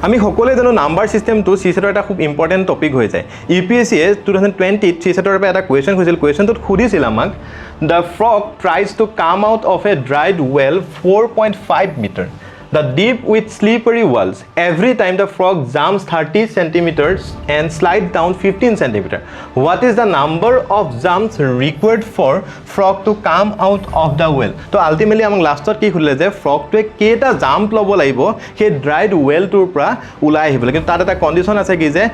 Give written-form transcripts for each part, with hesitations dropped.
আমি সকলোৱে জানো নাম্বাৰ সিস্টেমটো সিসেটৰ এটা খুব ইম্পৰ্টেন্ট টপিক হৈ যায় UPSC 2020 সিসেটৰ পৰা এটা কোৱেশ্চন হৈছিল কোৱেশ্চনটোত খুদিছিল আমাক the frog tries to come out of a dried well 4.5 meter the deep with slippery walls every time the frog jumps 30 centimeters and slides down 15 centimeters what is the number of jumps required for frog to come out of the well তো ultimately আমাক লাষ্টত কি খুলে যে ফ্ৰগটোৱে কেটা jump লব লাগিব হে ড্ৰাইড ওয়েলটোৰ পৰা উলাই আহিবলৈ কিন্তু তাত এটা কন্ডিশন আছে কি যে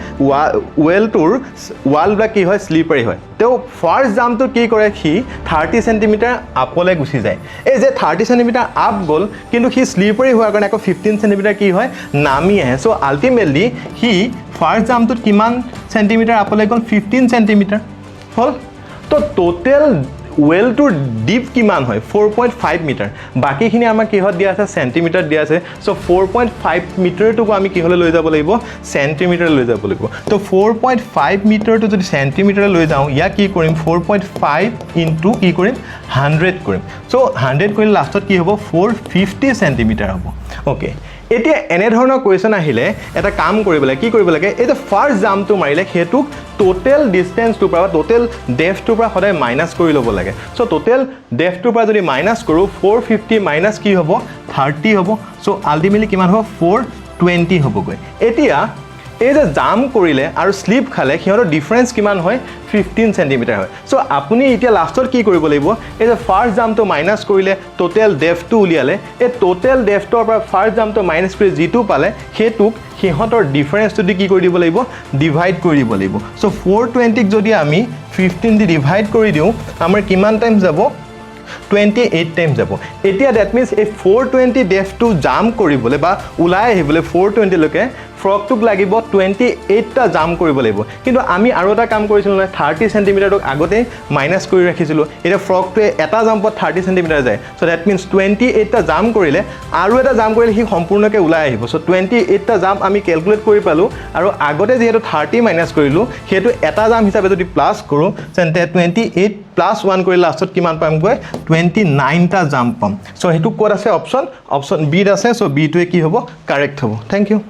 ওয়েলটোৰ ওয়ালবিলাক কি হয় স্লিপাৰী হয় তো ফাৰ্স্ট জাম্পটো কি কৰে হি 30 সেন্টিমিটাৰ আপলৈ গুছি যায় এই যে 30 সেন্টিমিটাৰ আপ গল কিন্তু হি স্লিপাৰী হোৱাৰ কাৰণে আকৌ 15 সেন্টিমিটাৰ কি হয় নামি আহে সো আল্টিমেটলি হি ফাৰ্স্ট জাম্পটোত কিমান সেন্টিমিটাৰ আপলৈ গল 15 সেন্টিমিটাৰ হল তো টোটাল ওয়েলটোৰ ডিপ কিমান হয় 4.5 মিটাৰ বাকিখিনি আমাৰ কি হয় দিয়া আছে সেন্টিমিটাৰ দিয়া আছে সো 4.5 মিটাৰটোক আমি কি হলে লৈ যাব লাগিব সেন্টিমিটাৰ লৈ যাব লাগিব তো 4.5 মিটাৰটো যদি সেন্টিমিটাৰ লৈ যাও ইয়া কি কৰিম 4.5 ইনটু কি কৰিম 100 কৰিম সো 100 কৰিলে লাষ্টত কি হ'ব 450 সেন্টিমিটাৰ হ'ব ওকে এতিয়া এনে ধৰণৰ কোৱেশ্চন আহিলে এটা কাম কৰিব লাগে কি কৰিব লাগে এই যে ফাৰ্স্ট জাম্পটো মাৰিলে হেতুক টোটাল ডিসটেন্সটো পৰা টোটাল ডেপথটো পৰা সদায় মাইনাস কৰি ল'ব লাগে সো টোটাল ডেপথটো পৰা যদি মাইনাস কৰো 450 মাইনাস কি হ'ব 30 হ'ব সো আল্টিমেটলি কিমান হ'ব 420 হ'ব গৈ এতিয়া এই যে জাম্প কৰিলে আৰু স্লিপ খালে হিহঁতৰ ডিফাৰেন্স কিমান হয় 15 সেন্টিমিটাৰ হয় সো আপুনি এতিয়া লাষ্টত কি কৰিব লাগিব এই যে ফাৰ্স্ট জাম্পটো মাইনাস কৰিলে টোটাল ডেপথটো উলিয়ালে এই টোটাল ডেপথৰ পৰা ফাৰ্স্ট জাম্পটো মাইনাস কৰি জিটো পালে হেতুক হিহঁতৰ ডিফাৰেন্সটো দি কি কৰি দিব লাগিব ডিভাইড কৰি দিব লাগিব সো 420 ক যদি আমি 15 দি ডিভাইড কৰি দিও আমাৰ কিমান টাইম যাব 28 টাইম যাব এতিয়া দ্যাট মিন্স এই 420 ডেপথটো জাম্প কৰিবলৈ বা উলাই আহিবলৈ 420 লকে ফ্ৰগটোক লাগিব 28 টা জাম্প কৰিব লাগিব কিন্তু আমি আৰু এটা কাম কৰিছিল না 30 সেন্টিমিটাৰক আগতে মাইনাস কৰি ৰাখিছিল এটা ফ্ৰগটোৱে এটা জাম্পত 30 সেন্টিমিটাৰ যায় সো দ্যাট মিন্স 28 টা জাম্প কৰিলে আৰু এটা জাম্প কৰিলে হি সম্পূৰ্ণকৈ উলাই আহিব সো 28 টা জাম্প আমি ক্যালকুলেট কৰি পালো আৰু আগতে যেহেতু 30 মাইনাস কৰিলো হেতু এটা জাম্প হিচাপে যদি প্লাস কৰো তেন্তে 28 প্লাস 1 কৰি লাষ্টত কিমান পাম গৈ 29 টা জাম্প পাম সো হেতু কোড আছে অপচন বি আছে সো বি টোৱে কি হ'ব কাৰেক্ট হ'ব থ্যাংক ইউ